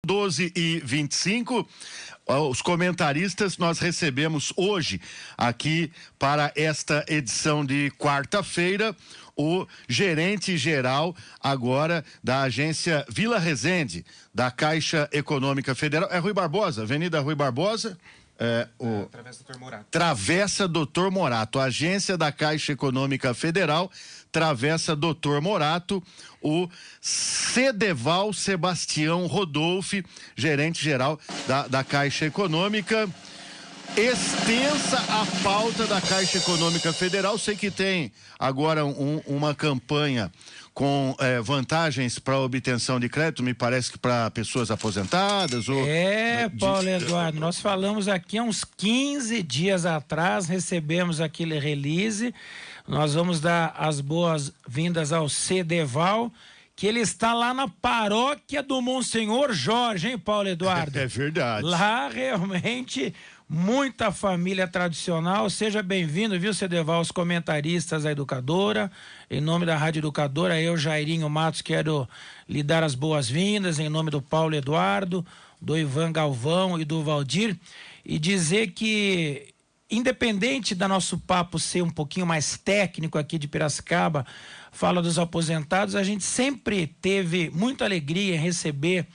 12h25. Os comentaristas nós recebemos hoje aqui para esta edição de quarta-feira o gerente-geral agora da agência Vila Resende, da Caixa Econômica Federal. É Rui Barbosa, Avenida Rui Barbosa. Travessa Doutor Morato. Travessa Doutor Morato, agência da Caixa Econômica Federal, Travessa Doutor Morato, o Cedeval Sebastião Rodolfi, gerente-geral da Caixa Econômica. Extensa a pauta da Caixa Econômica Federal. Sei que tem agora uma campanha com vantagens para obtenção de crédito, me parece que para pessoas aposentadas. Paulo Eduardo, nós falamos aqui há uns 15 dias atrás, recebemos aquele release. Nós vamos dar as boas-vindas ao Cedeval, que ele está lá na paróquia do Monsenhor Jorge, hein, Paulo Eduardo? É verdade. Lá realmente muita família tradicional. Seja bem-vindo, viu, Cedeval, os comentaristas da Educadora. Em nome da Rádio Educadora, eu, Jairinho Matos, quero lhe dar as boas-vindas em nome do Paulo Eduardo, do Ivan Galvão e do Valdir, e dizer que, independente da nosso papo ser um pouquinho mais técnico aqui de Piracicaba, fala dos aposentados, a gente sempre teve muita alegria em receber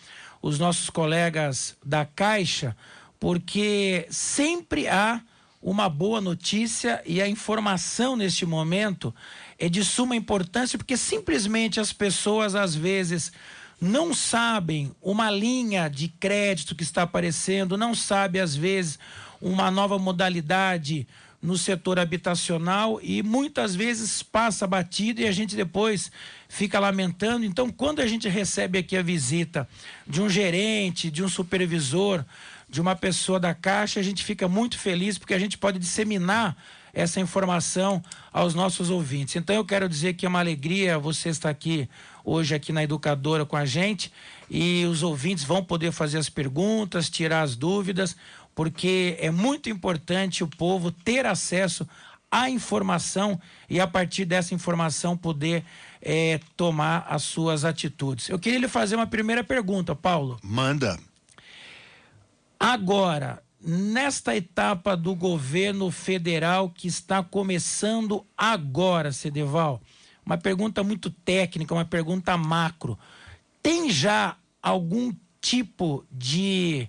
os nossos colegas da Caixa, porque sempre há uma boa notícia e a informação neste momento é de suma importância, porque simplesmente as pessoas às vezes não sabem uma linha de crédito que está aparecendo, não sabe às vezes uma nova modalidade no setor habitacional e muitas vezes passa batido e a gente depois fica lamentando. Então, quando a gente recebe aqui a visita de um gerente, de um supervisor, de uma pessoa da Caixa, a gente fica muito feliz porque a gente pode disseminar essa informação aos nossos ouvintes. Então eu quero dizer que é uma alegria você estar aqui hoje aqui na Educadora com a gente, e os ouvintes vão poder fazer as perguntas, tirar as dúvidas, porque é muito importante o povo ter acesso à informação e a partir dessa informação poder tomar as suas atitudes. Eu queria lhe fazer uma primeira pergunta, Paulo. Manda. Agora, nesta etapa do governo federal que está começando agora, Cedeval, uma pergunta muito técnica, uma pergunta macro. Tem já algum tipo de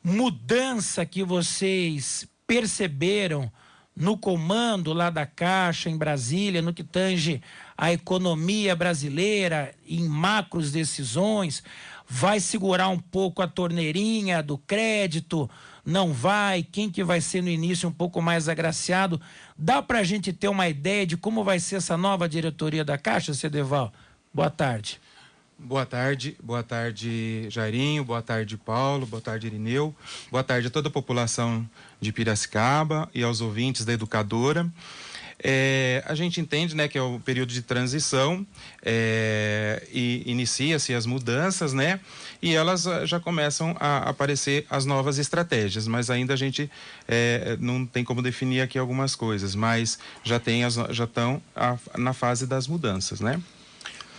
mudança que vocês perceberam no comando lá da Caixa em Brasília, no que tange a economia brasileira, em macros decisões? Vai segurar um pouco a torneirinha do crédito? Não vai? Quem que vai ser no início um pouco mais agraciado? Dá para a gente ter uma ideia de como vai ser essa nova diretoria da Caixa, Cedeval? Boa tarde. Boa tarde, Jairinho, boa tarde, Paulo, boa tarde, Irineu, boa tarde a toda a população de Piracicaba e aos ouvintes da Educadora. A gente entende, né, que é o período de transição e inicia-se as mudanças, né, e elas já começam a aparecer as novas estratégias, mas ainda a gente não tem como definir aqui algumas coisas, mas já estão na fase das mudanças, né?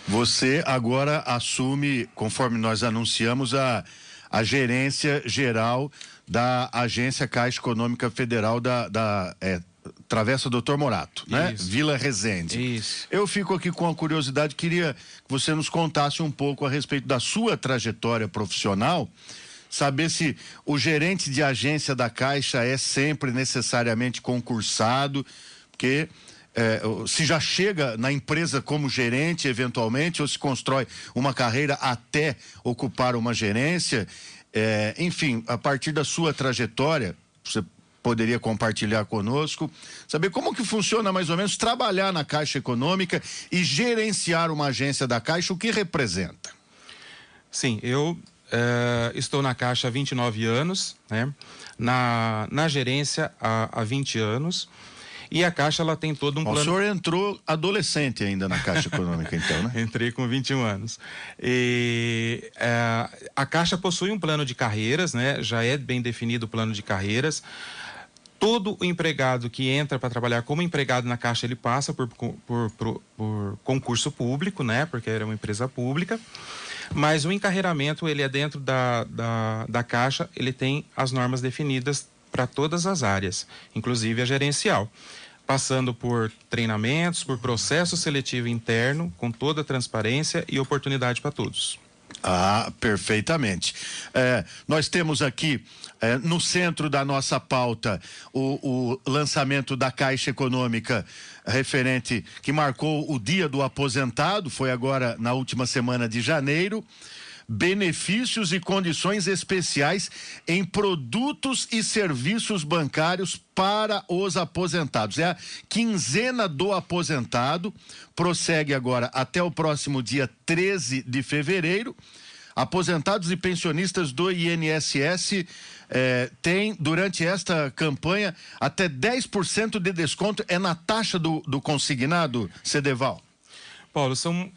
Você agora assume, conforme nós anunciamos, a gerência geral da Agência Caixa Econômica Federal da Travessa Doutor Morato, né? Isso. Vila Resende. Isso. Eu fico aqui com a curiosidade, queria que você nos contasse um pouco a respeito da sua trajetória profissional, saber se o gerente de agência da Caixa é sempre necessariamente concursado, porque se já chega na empresa como gerente eventualmente, ou se constrói uma carreira até ocupar uma gerência, enfim, a partir da sua trajetória, você poderia compartilhar conosco, saber como que funciona mais ou menos trabalhar na Caixa Econômica e gerenciar uma agência da Caixa, o que representa? Sim, eu estou na Caixa há 29 anos, né? Na gerência há 20 anos, e a Caixa ela tem todo um plano... O senhor entrou adolescente ainda na Caixa Econômica, então, né? Entrei com 21 anos. E a Caixa possui um plano de carreiras, né? Já é bem definido o plano de carreiras. Todo o empregado que entra para trabalhar como empregado na Caixa, ele passa por concurso público, né? Porque era uma empresa pública. Mas o encarreiramento, ele é dentro da Caixa, ele tem as normas definidas para todas as áreas, inclusive a gerencial, passando por treinamentos, por processo seletivo interno, com toda a transparência e oportunidade para todos. Ah, perfeitamente. Nós temos aqui no centro da nossa pauta o lançamento da Caixa Econômica referente, que marcou o Dia do Aposentado, foi agora na última semana de janeiro. Benefícios e condições especiais em produtos e serviços bancários para os aposentados. É a quinzena do aposentado, prossegue agora até o próximo dia 13 de fevereiro. Aposentados e pensionistas do INSS têm, durante esta campanha, até 10% de desconto na taxa do consignado, Cedeval. Paulo, são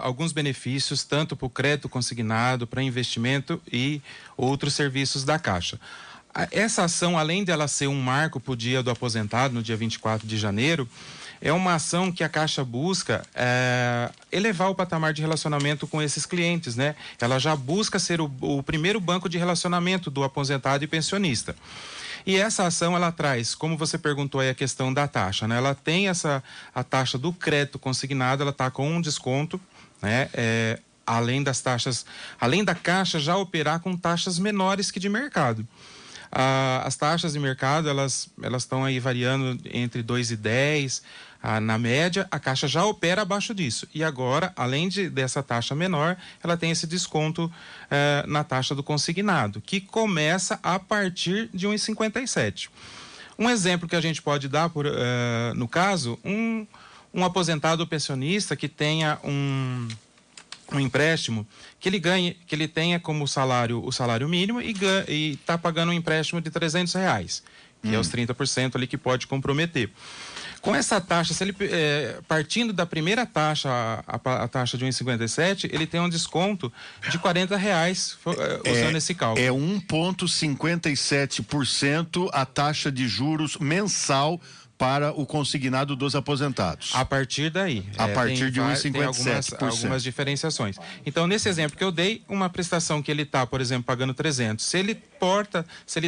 alguns benefícios, tanto para o crédito consignado, para investimento e outros serviços da Caixa. Essa ação, além de ela ser um marco para o Dia do Aposentado, no dia 24 de janeiro, é uma ação que a Caixa busca elevar o patamar de relacionamento com esses clientes, né? Ela já busca ser o primeiro banco de relacionamento do aposentado e pensionista. E essa ação, ela traz, como você perguntou aí, a questão da taxa, né? Ela tem a taxa do crédito consignado, ela está com um desconto, né? Além das taxas, além da Caixa já operar com taxas menores que de mercado. As taxas de mercado, elas estão aí variando entre 2,10, na média, a Caixa já opera abaixo disso. E agora, além dessa taxa menor, ela tem esse desconto na taxa do consignado, que começa a partir de 1,57. Um exemplo que a gente pode dar, no caso, um aposentado ou pensionista que tenha um empréstimo que ele tenha como salário o salário mínimo e está pagando um empréstimo de R$300, que é os 30% ali que pode comprometer. Com essa taxa, se ele partindo da primeira taxa, a taxa de 1,57, ele tem um desconto de R$40 usando esse cálculo. É 1,57% a taxa de juros mensal para o consignado dos aposentados. A partir daí. A partir de 1,57%. Tem algumas diferenciações. Então, nesse exemplo que eu dei, uma prestação que ele está, por exemplo, pagando 300, se ele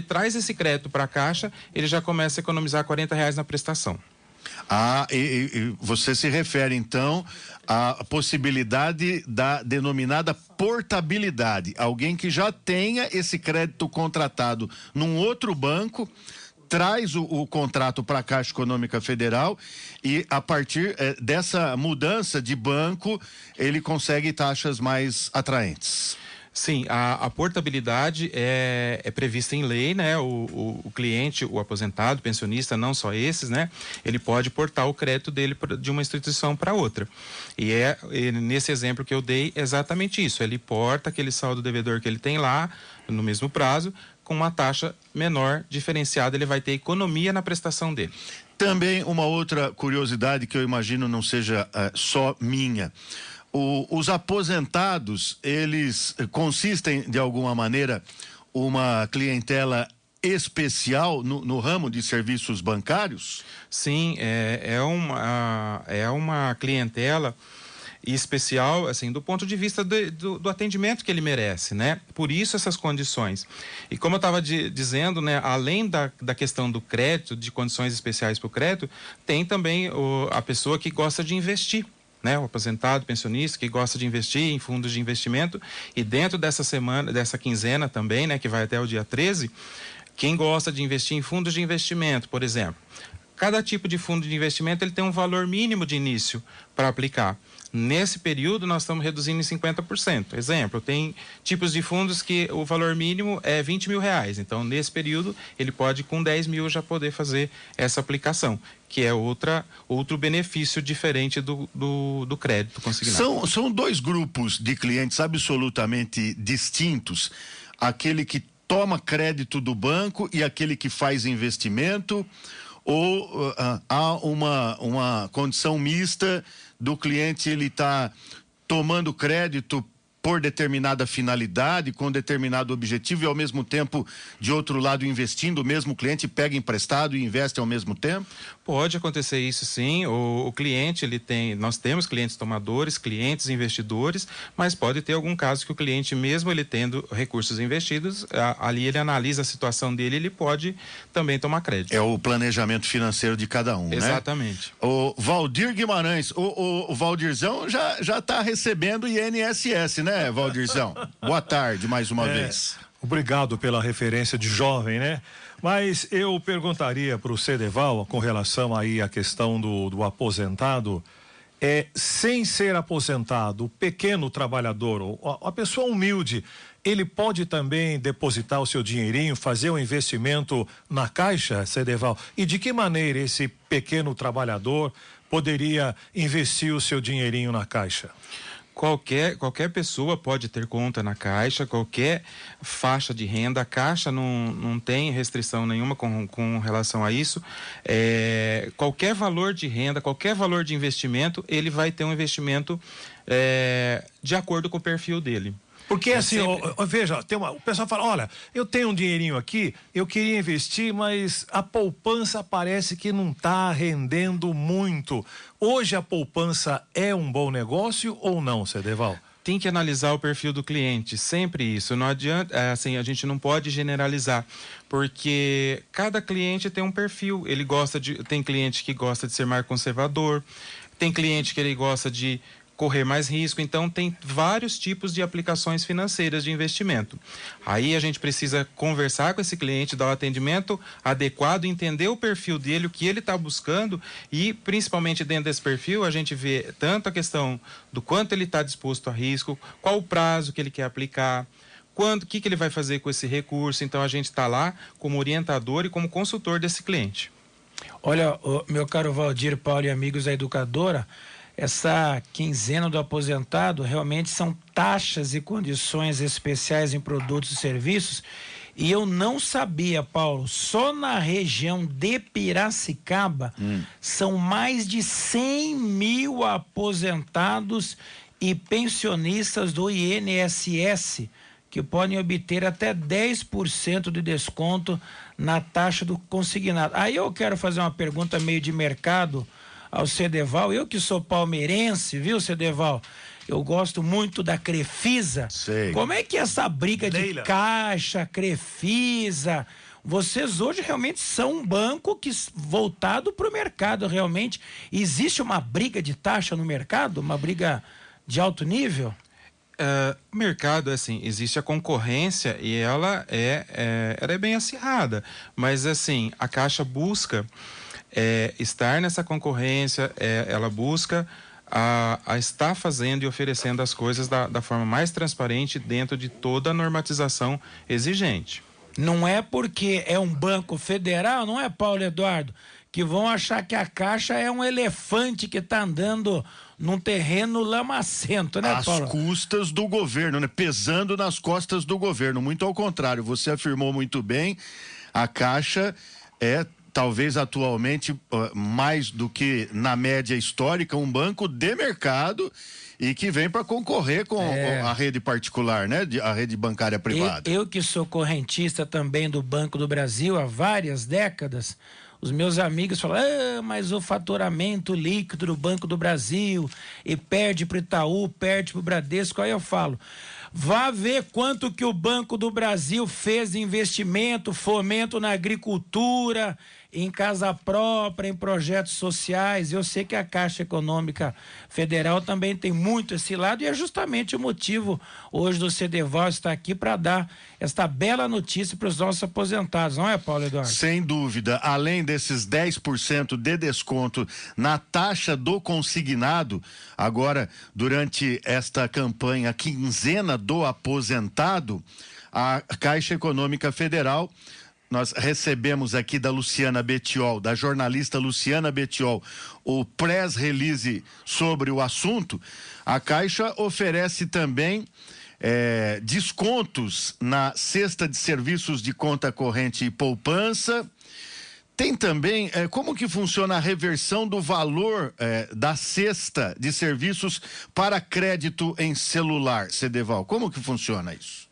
traz esse crédito para a Caixa, ele já começa a economizar R$40 na prestação. E você se refere, então, à possibilidade da denominada portabilidade. Alguém que já tenha esse crédito contratado num outro banco, traz o contrato para a Caixa Econômica Federal e, a partir dessa mudança de banco, ele consegue taxas mais atraentes. Sim, a portabilidade é prevista em lei, né? O cliente, o aposentado, pensionista, não só esses, né? Ele pode portar o crédito dele de uma instituição para outra. E nesse exemplo que eu dei, exatamente isso. Ele porta aquele saldo devedor que ele tem lá, no mesmo prazo, com uma taxa menor, diferenciada, ele vai ter economia na prestação dele. Também uma outra curiosidade que eu imagino não seja só minha. Os aposentados, eles consistem, de alguma maneira, uma clientela especial no ramo de serviços bancários? Sim, é uma clientela especial, assim, do ponto de vista do atendimento que ele merece, né? Por isso essas condições. E como eu estava dizendo, né, além da questão do crédito, de condições especiais para o crédito, tem também a pessoa que gosta de investir, né? O aposentado, pensionista, que gosta de investir em fundos de investimento, e dentro dessa quinzena também, né, que vai até o dia 13, quem gosta de investir em fundos de investimento, por exemplo, cada tipo de fundo de investimento ele tem um valor mínimo de início para aplicar. Nesse período, nós estamos reduzindo em 50%. Exemplo, tem tipos de fundos que o valor mínimo é R$20 mil. Então, nesse período, ele pode, com 10 mil, já poder fazer essa aplicação, que é outro benefício diferente do crédito consignado. São dois grupos de clientes absolutamente distintos. Aquele que toma crédito do banco e aquele que faz investimento, ou há uma condição mista do cliente, ele está tomando crédito por determinada finalidade, com determinado objetivo e ao mesmo tempo, de outro lado, investindo, o mesmo cliente pega emprestado e investe ao mesmo tempo? Pode acontecer isso, sim. O cliente, nós temos clientes tomadores, clientes investidores, mas pode ter algum caso que o cliente, mesmo ele tendo recursos investidos, ali ele analisa a situação dele, ele pode também tomar crédito. É o planejamento financeiro de cada um, Exatamente. Né? O Valdir Guimarães, o Valdirzão já está recebendo INSS, né, Valdirzão? Boa tarde, mais uma vez. Obrigado pela referência de jovem, né? Mas eu perguntaria para o Cedeval, com relação aí à questão do aposentado, sem ser aposentado, o pequeno trabalhador, a pessoa humilde, ele pode também depositar o seu dinheirinho, fazer um investimento na Caixa, Cedeval? E de que maneira esse pequeno trabalhador poderia investir o seu dinheirinho na Caixa? Qualquer pessoa pode ter conta na Caixa, qualquer faixa de renda. A Caixa não tem restrição nenhuma com relação a isso. Qualquer valor de renda, qualquer valor de investimento, ele vai ter um investimento de acordo com o perfil dele. Porque assim, veja, o pessoal fala, olha, eu tenho um dinheirinho aqui, eu queria investir, mas a poupança parece que não está rendendo muito. Hoje a poupança é um bom negócio ou não, Cedeval? Tem que analisar o perfil do cliente, sempre isso. Não adianta, assim, a gente não pode generalizar, porque cada cliente tem um perfil. Tem cliente que gosta de ser mais conservador, tem cliente que ele gosta de correr mais risco, então tem vários tipos de aplicações financeiras de investimento. Aí a gente precisa conversar com esse cliente, dar o atendimento adequado, entender o perfil dele, o que ele está buscando e, principalmente dentro desse perfil, a gente vê tanto a questão do quanto ele está disposto a risco, qual o prazo que ele quer aplicar, o que ele vai fazer com esse recurso. Então a gente está lá como orientador e como consultor desse cliente. Olha, meu caro Valdir, Paulo e amigos da Educadora, essa quinzena do aposentado realmente são taxas e condições especiais em produtos e serviços. E eu não sabia, Paulo, só na região de Piracicaba são mais de 100 mil aposentados e pensionistas do INSS que podem obter até 10% de desconto na taxa do consignado. Aí eu quero fazer uma pergunta meio de mercado ao Cedeval, eu que sou palmeirense, viu, Cedeval? Eu gosto muito da Crefisa. Sei. Como é que é essa briga de Caixa, Crefisa? Vocês hoje realmente são um banco voltado para o mercado, realmente. Existe uma briga de taxa no mercado? Uma briga de alto nível? O mercado, assim, existe a concorrência e ela é bem acirrada. Mas, assim, a Caixa busca estar nessa concorrência, ela busca a estar fazendo e oferecendo as coisas da forma mais transparente dentro de toda a normatização exigente. Não é porque é um banco federal, não é, Paulo Eduardo, que vão achar que a Caixa é um elefante que está andando num terreno lamacento, né, Paulo? Às custas do governo, né? Pesando nas costas do governo. Muito ao contrário, você afirmou muito bem, a Caixa talvez atualmente, mais do que na média histórica, um banco de mercado e que vem para concorrer com a rede particular, né? A rede bancária privada. Eu que sou correntista também do Banco do Brasil há várias décadas, os meus amigos falam, mas o faturamento líquido do Banco do Brasil e perde para o Itaú, perde para o Bradesco. Aí eu falo, vá ver quanto que o Banco do Brasil fez de investimento, fomento na agricultura, em casa própria, em projetos sociais. Eu sei que a Caixa Econômica Federal também tem muito esse lado e é justamente o motivo hoje do Cedeval estar aqui para dar esta bela notícia para os nossos aposentados, não é, Paulo Eduardo? Sem dúvida, além desses 10% de desconto na taxa do consignado, agora durante esta campanha quinzena do aposentado, a Caixa Econômica Federal, nós recebemos aqui da Luciana Bettiol, da jornalista Luciana Bettiol, o press release sobre o assunto. A Caixa oferece também descontos na cesta de serviços de conta corrente e poupança, Tem também, como que funciona a reversão do valor da cesta de serviços para crédito em celular, Cedeval? Como que funciona isso?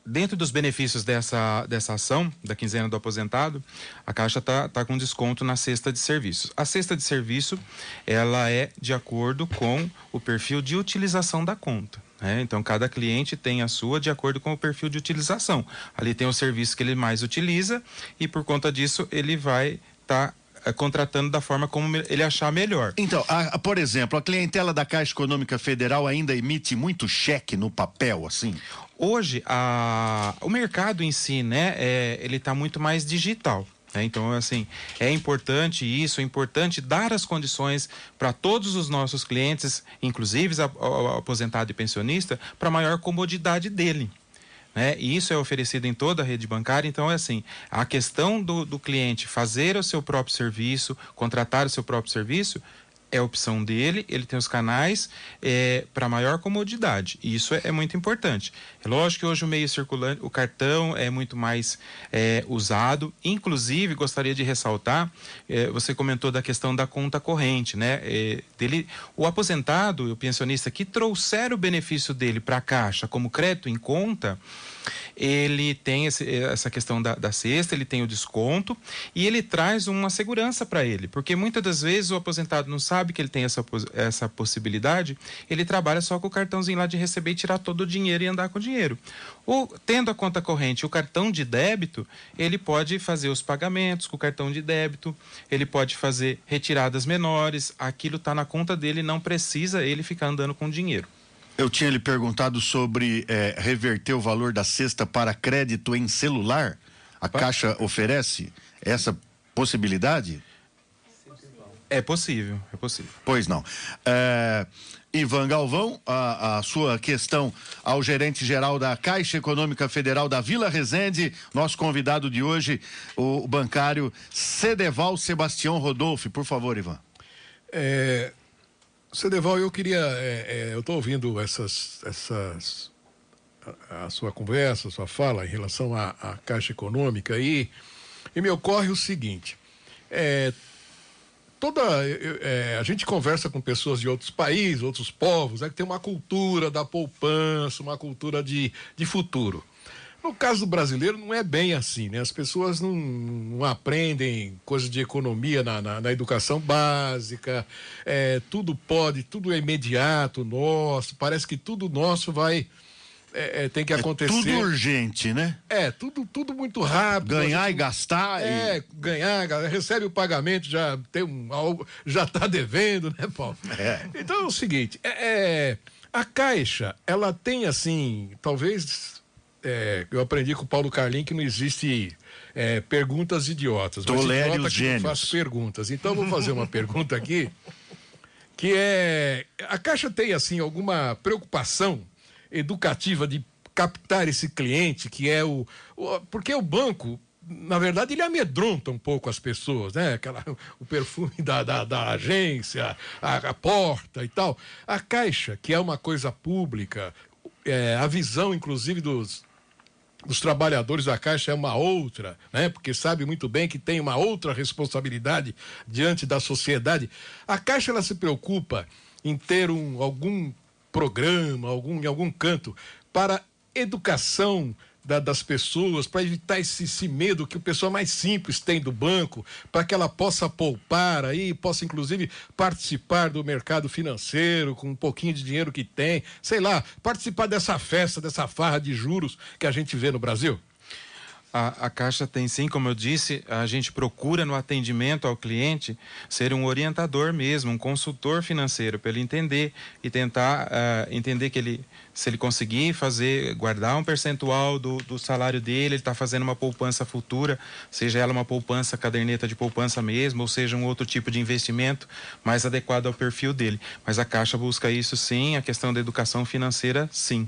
Dentro dos benefícios dessa ação, da quinzena do aposentado, a Caixa tá com desconto na cesta de serviços. A cesta de serviço, ela é de acordo com o perfil de utilização da conta. Então, cada cliente tem a sua de acordo com o perfil de utilização. Ali tem o serviço que ele mais utiliza e, por conta disso, ele vai estar contratando da forma como ele achar melhor. Então, por exemplo, a clientela da Caixa Econômica Federal ainda emite muito cheque no papel, assim? Hoje, o mercado em si, ele está muito mais digital. Então, assim, é importante dar as condições para todos os nossos clientes, inclusive o aposentado e pensionista, para maior comodidade dele. E isso é oferecido em toda a rede bancária. Então, é assim, a questão do cliente fazer o seu próprio serviço, contratar o seu próprio serviço, é a opção dele, ele tem os canais para maior comodidade, e isso é muito importante. É lógico que hoje o meio circulante, o cartão é muito mais usado, inclusive gostaria de ressaltar, você comentou da questão da conta corrente, o aposentado e o pensionista que trouxer o benefício dele para a Caixa como crédito em conta, ele tem essa questão da cesta, ele tem o desconto e ele traz uma segurança para ele, porque muitas das vezes o aposentado não sabe que ele tem essa possibilidade, ele trabalha só com o cartãozinho lá de receber e tirar todo o dinheiro e andar com o dinheiro. Ou tendo a conta corrente, o cartão de débito, ele pode fazer os pagamentos com o cartão de débito, ele pode fazer retiradas menores, aquilo está na conta dele, não precisa ele ficar andando com dinheiro. Eu tinha lhe perguntado sobre reverter o valor da cesta para crédito em celular. A Caixa oferece essa possibilidade? É possível. Pois não. Ivan Galvão, a sua questão ao gerente-geral da Caixa Econômica Federal da Vila Resende, nosso convidado de hoje, o bancário Cedeval Sebastião Rodolfo. Por favor, Ivan. Cedeval, eu queria, eu estou ouvindo a sua conversa, a sua fala em relação à Caixa Econômica e me ocorre o seguinte, a gente conversa com pessoas de outros países, outros povos, que tem uma cultura da poupança, uma cultura de futuro. No caso do brasileiro não é bem assim, né? As pessoas não aprendem coisas de economia na educação básica, tudo é imediato nosso, parece que tudo nosso tem que acontecer. Tudo urgente, né? Tudo muito rápido. Ganhar e gastar. Ganhar, recebe o pagamento, já está devendo, né, Paulo? Então é o seguinte, a Caixa, ela tem assim, talvez... eu aprendi com o Paulo Carlin que não existe perguntas idiotas. Tolere os gênios. Que não faço perguntas. Então eu vou fazer uma pergunta aqui, que a Caixa tem assim alguma preocupação educativa de captar esse cliente, que é porque o banco, na verdade, ele amedronta um pouco as pessoas, né? O perfume da agência, a porta e tal. A Caixa, que é uma coisa pública, a visão, inclusive, dos trabalhadores da Caixa é uma outra, né? Porque sabe muito bem que tem uma outra responsabilidade diante da sociedade. A Caixa, ela se preocupa em ter algum programa, em algum canto, para educação das pessoas, para evitar esse medo que o pessoal mais simples tem do banco, para que ela possa poupar aí, possa inclusive participar do mercado financeiro com um pouquinho de dinheiro que tem, sei lá, participar dessa festa, dessa farra de juros que a gente vê no Brasil? A Caixa tem sim, como eu disse, a gente procura no atendimento ao cliente ser um orientador mesmo, um consultor financeiro, para ele entender e tentar entender que se ele conseguir guardar um percentual do salário dele, ele está fazendo uma poupança futura, seja ela uma poupança, caderneta de poupança mesmo, ou seja um outro tipo de investimento mais adequado ao perfil dele. Mas a Caixa busca isso sim, a questão da educação financeira sim.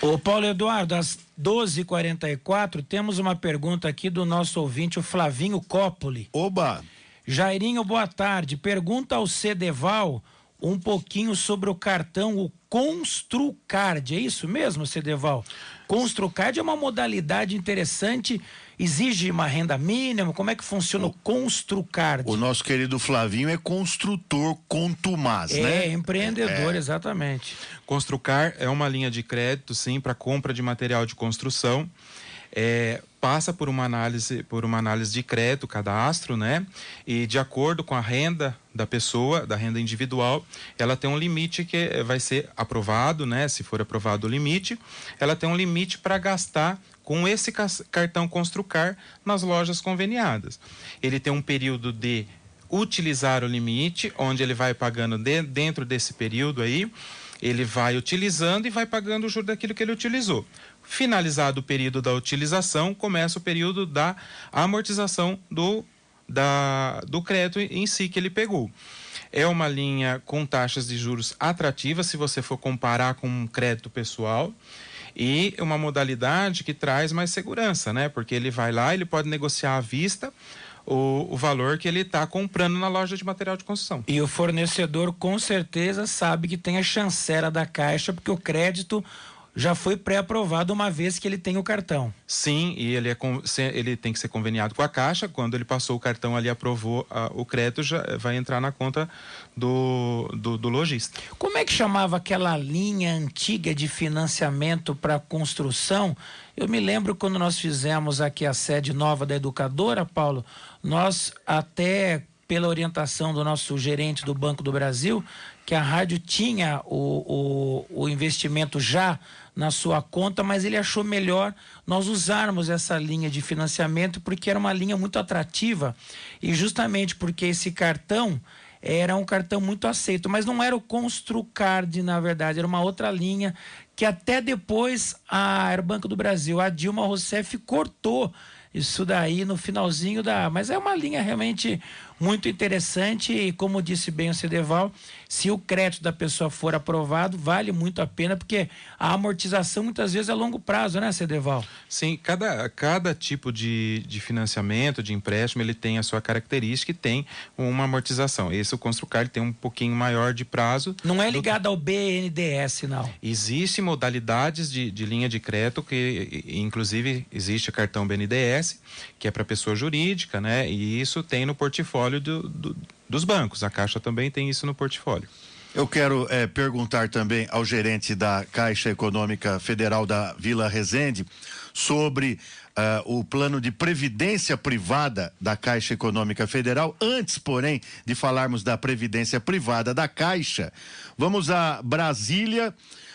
Ô Paulo Eduardo, às 12h44, temos uma pergunta aqui do nosso ouvinte, o Flavinho Coppoli. Oba! Jairinho, boa tarde. Pergunta ao Cedeval um pouquinho sobre o cartão, o Construcard. É isso mesmo, Cedeval? Construcard é uma modalidade interessante, exige uma renda mínima. Como é que funciona o Construcard? O nosso querido Flavinho é construtor contumaz, né? É, empreendedor, exatamente. Construcar é uma linha de crédito, sim, para compra de material de construção. Passa por uma análise de crédito, cadastro, né? E de acordo com a renda da pessoa, da renda individual, ela tem um limite que vai ser aprovado, né? Se for aprovado o limite, ela tem um limite para gastar com esse cartão Construcar nas lojas conveniadas. Ele tem um período de utilizar o limite, onde ele vai pagando dentro desse período aí, ele vai utilizando e vai pagando o juro daquilo que ele utilizou. Finalizado o período da utilização, começa o período da amortização do crédito em si que ele pegou. É uma linha com taxas de juros atrativas, se você for comparar com um crédito pessoal, e uma modalidade que traz mais segurança, né? Porque ele vai lá, ele pode negociar à vista o valor que ele está comprando na loja de material de construção. E o fornecedor com certeza sabe que tem a chancela da Caixa, porque o crédito já foi pré-aprovado uma vez que ele tem o cartão. Sim, e ele tem que ser conveniado com a Caixa. Quando ele passou o cartão ali, aprovou o crédito, já vai entrar na conta do lojista. Como é que chamava aquela linha antiga de financiamento para construção? Eu me lembro quando nós fizemos aqui a sede nova da Educadora, Paulo, nós até pela orientação do nosso gerente do Banco do Brasil, que a rádio tinha o investimento já na sua conta, mas ele achou melhor nós usarmos essa linha de financiamento porque era uma linha muito atrativa e justamente porque esse cartão era um cartão muito aceito, mas não era o Construcard, na verdade, era uma outra linha que até depois era o Banco do Brasil, a Dilma Rousseff cortou isso daí no finalzinho mas é uma linha realmente muito interessante e, como disse bem o Cedeval, se o crédito da pessoa for aprovado, vale muito a pena, porque a amortização muitas vezes é a longo prazo, né, Cedeval? Sim, cada tipo de financiamento, de empréstimo, ele tem a sua característica e tem uma amortização. Esse, o Construcard, tem um pouquinho maior de prazo. Não é ligado ao BNDES, não? Existem modalidades de linha de crédito, que inclusive existe o cartão BNDES, que é para pessoa jurídica, né? E isso tem no portfólio dos bancos. A Caixa também tem isso no portfólio. Eu quero perguntar também ao gerente da Caixa Econômica Federal da Vila Resende sobre o plano de previdência privada da Caixa Econômica Federal. Antes, porém, de falarmos da previdência privada da Caixa, vamos a Brasília.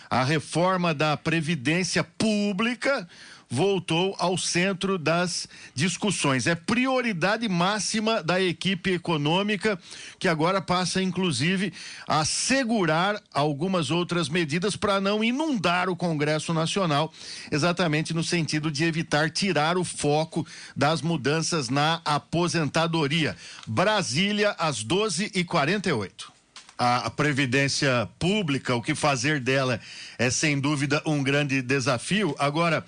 A reforma da Previdência Pública voltou ao centro das discussões. É prioridade máxima da equipe econômica, que agora passa, inclusive, a segurar algumas outras medidas para não inundar o Congresso Nacional, exatamente no sentido de evitar tirar o foco das mudanças na aposentadoria. Brasília, às 12h48. A Previdência Pública, o que fazer dela é sem dúvida um grande desafio. Agora,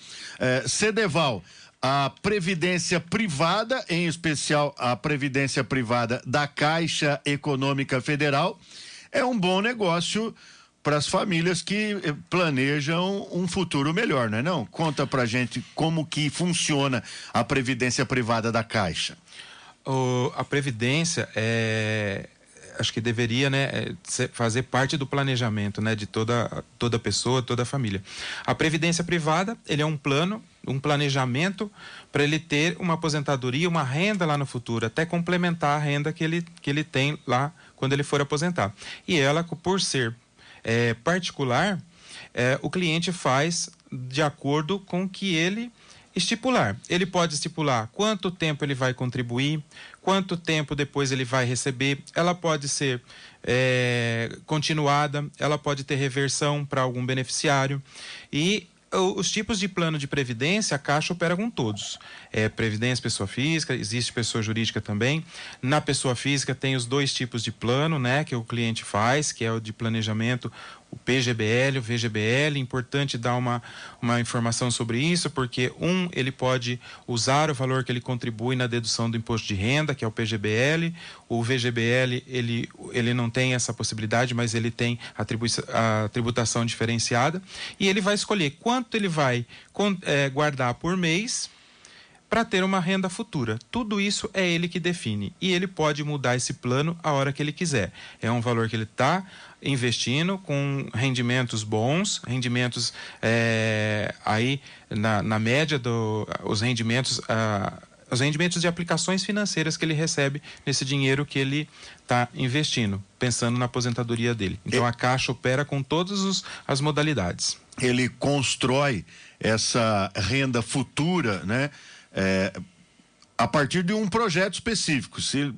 Cedeval, a Previdência Privada, em especial a Previdência Privada da Caixa Econômica Federal, é um bom negócio para as famílias que planejam um futuro melhor, não é não? Conta pra gente como que funciona a Previdência Privada da Caixa. A Previdência acho que deveria, né, fazer parte do planejamento, né, de toda pessoa, toda família. A Previdência Privada, ele é um plano, um planejamento para ele ter uma aposentadoria, uma renda lá no futuro, até complementar a renda que ele tem lá quando ele for aposentar. E ela, por ser particular, o cliente faz de acordo com o que ele estipular. Ele pode estipular quanto tempo ele vai contribuir, quanto tempo depois ele vai receber. Ela pode ser continuada, ela pode ter reversão para algum beneficiário. E os tipos de plano de previdência, a Caixa opera com todos. Previdência, pessoa física, existe pessoa jurídica também. Na pessoa física tem os dois tipos de plano, né, que o cliente faz, que é o de planejamento o PGBL, o VGBL. Importante dar uma informação sobre isso, porque ele pode usar o valor que ele contribui na dedução do imposto de renda, que é o PGBL. O VGBL, ele não tem essa possibilidade, mas ele tem a tributação diferenciada. E ele vai escolher quanto ele vai guardar por mês para ter uma renda futura. Tudo isso é ele que define. E ele pode mudar esse plano a hora que ele quiser. É um valor que ele está investindo com rendimentos bons, rendimentos aí na média os rendimentos de aplicações financeiras que ele recebe nesse dinheiro que ele está investindo, pensando na aposentadoria dele. Então a Caixa opera com todas as modalidades. Ele constrói essa renda futura, né? A partir de um projeto específico. Se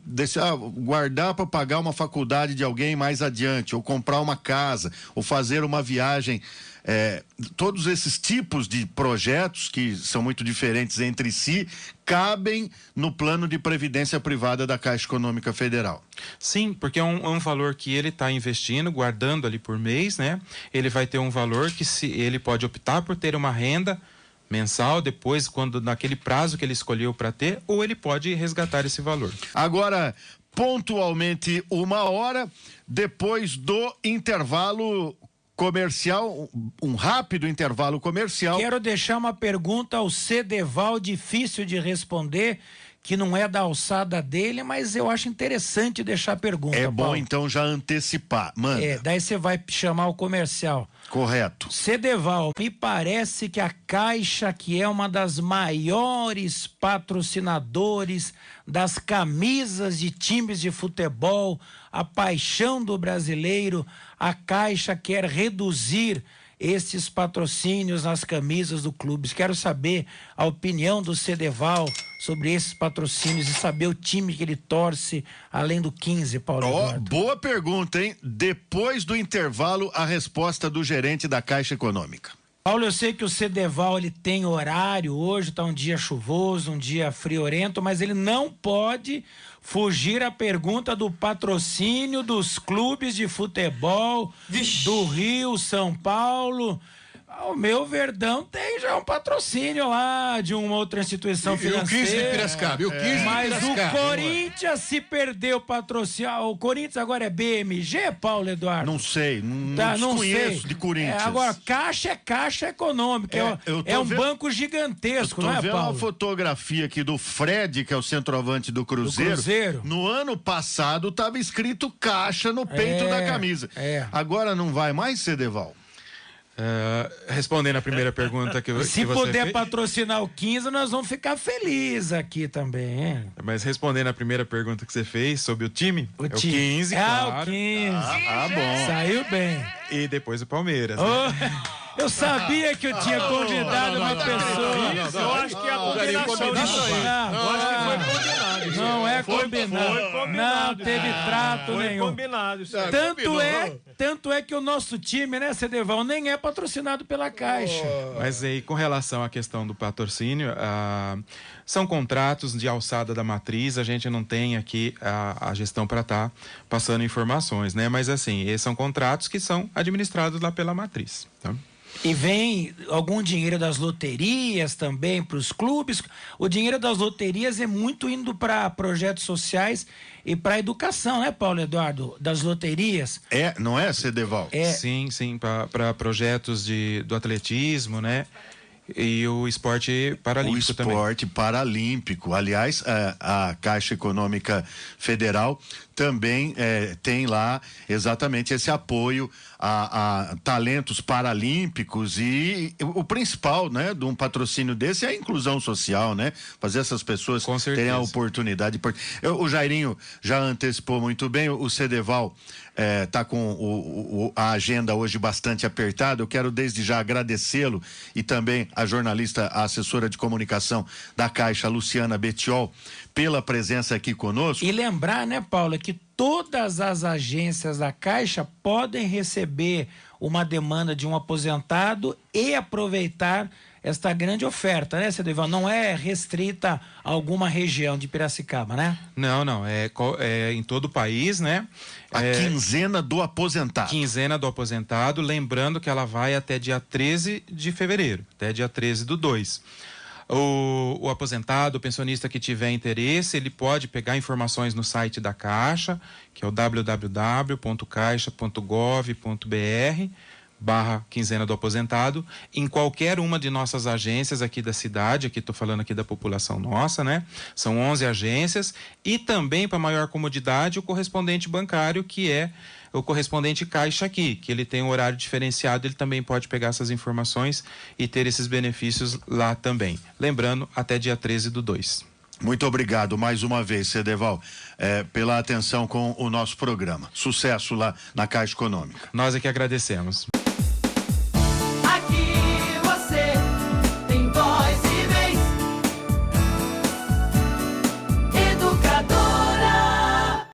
guardar para pagar uma faculdade de alguém mais adiante, ou comprar uma casa, ou fazer uma viagem, todos esses tipos de projetos, que são muito diferentes entre si, cabem no plano de previdência privada da Caixa Econômica Federal. Sim, porque é um valor que ele está investindo, guardando ali por mês, né? Ele vai ter um valor que ele pode optar por ter uma renda mensal, depois, naquele prazo que ele escolheu para ter, ou ele pode resgatar esse valor. Agora, pontualmente 1h, depois do intervalo comercial, um rápido intervalo comercial. Quero deixar uma pergunta ao Cedeval, difícil de responder, que não é da alçada dele, mas eu acho interessante deixar a pergunta. É bom, Paulo. então, já antecipar. Manda. Daí você vai chamar o comercial. Correto. Cedeval, me parece que a Caixa, que é uma das maiores patrocinadores das camisas de times de futebol, a paixão do brasileiro, a Caixa quer reduzir esses patrocínios nas camisas do clube. Quero saber a opinião do Cedeval sobre esses patrocínios e saber o time que ele torce, além do 15, Paulo Eduardo. Boa pergunta, hein? Depois do intervalo, a resposta do gerente da Caixa Econômica. Paulo, eu sei que o Cedeval, ele tem horário hoje, tá um dia chuvoso, um dia friorento, mas ele não pode fugir à pergunta do patrocínio dos clubes de futebol do Rio, São Paulo. O meu Verdão tem já um patrocínio lá de uma outra instituição financeira. E o 15 de Piracicaba. Mas o Corinthians se perdeu o patrocínio. O Corinthians agora é BMG, Paulo Eduardo? Não sei, não conheço de Corinthians. Agora, Caixa é Caixa Econômica. É um banco gigantesco, não é, Paulo? Eu tô vendo uma fotografia aqui do Fred, que é o centroavante do Cruzeiro. No ano passado estava escrito Caixa no peito da camisa. Agora não vai mais, Cedeval? Respondendo a primeira pergunta que você Se puder fez, patrocinar o 15, nós vamos ficar felizes aqui também, hein? Mas respondendo a primeira pergunta que você fez sobre o time, o 15, claro. O 15. Bom. Saiu bem. E depois o Palmeiras. Né? Eu sabia que eu tinha convidado uma pessoa. Eu acho que é a combinação disso aí. Eu acho que foi combinado. Não é combinado. Foi combinado. Não teve trato nenhum. Foi combinado isso aí. Tanto é que o nosso time, né, Cedeval, nem é patrocinado pela Caixa. Mas aí, com relação à questão do patrocínio, são contratos de alçada da matriz, a gente não tem aqui a gestão para estar passando informações, né? Mas assim, esses são contratos que são administrados lá pela matriz, tá? E vem algum dinheiro das loterias também para os clubes. O dinheiro das loterias é muito indo para projetos sociais e para educação, né, Paulo Eduardo? Das loterias. Não é, Cedeval? Sim, para projetos do atletismo, né? E o esporte paralímpico também. O esporte paralímpico. Aliás, a Caixa Econômica Federal também tem lá exatamente esse apoio a talentos paralímpicos e o principal, né, de um patrocínio desse é a inclusão social, né? Fazer essas pessoas terem a oportunidade. O Jairinho já antecipou muito bem, o Cedeval tá com a agenda hoje bastante apertada. Eu quero desde já agradecê-lo e também a jornalista, a assessora de comunicação da Caixa, Luciana Bettiol, pela presença aqui conosco. E lembrar, né, Paulo, que todas as agências da Caixa podem receber uma demanda de um aposentado e aproveitar esta grande oferta, né, Cedeval? Não é restrita a alguma região de Piracicaba, né? Não, é em todo o país, né? A quinzena do aposentado. Quinzena do aposentado, lembrando que ela vai até dia 13 de fevereiro, até dia 13/2. O aposentado, o pensionista que tiver interesse, ele pode pegar informações no site da Caixa, que é o www.caixa.gov.br/quinzena do aposentado, em qualquer uma de nossas agências aqui da cidade, aqui estou falando aqui da população nossa, né? São 11 agências, e também, para maior comodidade, o correspondente bancário, que é o correspondente Caixa aqui, que ele tem um horário diferenciado, ele também pode pegar essas informações e ter esses benefícios lá também. Lembrando, até dia 13/2. Muito obrigado mais uma vez, Cedeval, pela atenção com o nosso programa. Sucesso lá na Caixa Econômica. Nós é que agradecemos.